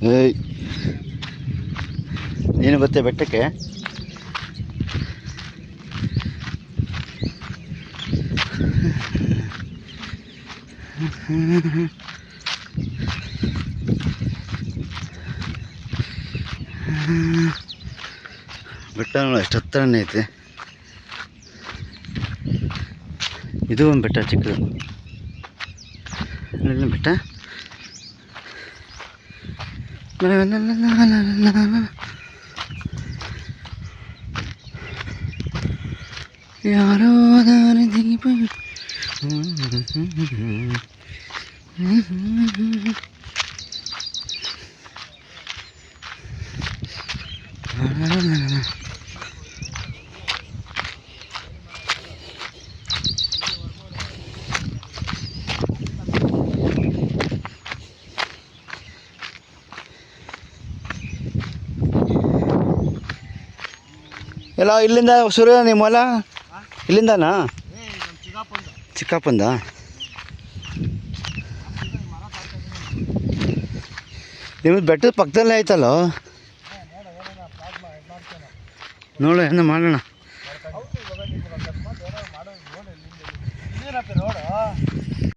ಏಯ್ ನೀನು ಬತ್ತೆ ಬೆಟ್ಟಕ್ಕೆ? ಬೆಟ್ಟ ನೋಡಿ ಎಷ್ಟು ಹತ್ರನೇ ಐತೆ. ಇದು ಒಂದು ಬೆಟ್ಟ ಚಿಕ್ಕದು ಬೆಟ್ಟ. ಯಾರೋ ದಾರಿ ದೀಪ ಎಲ್ಲ ಇಲ್ಲಿಂದ ಸೂರ್ಯ ನಿಮ್ಮ ಹೊಲ ಇಲ್ಲಿಂದನಾ? ಚಿಕ್ಕಪ್ಪಂದ. ನಿಮ್ಮದು ಬೆಟ್ಟದ ಪಕ್ಕದಲ್ಲೇ ಆಯ್ತಲ್ಲ. ನೋಡು ಏನು ಮಾಡೋಣ.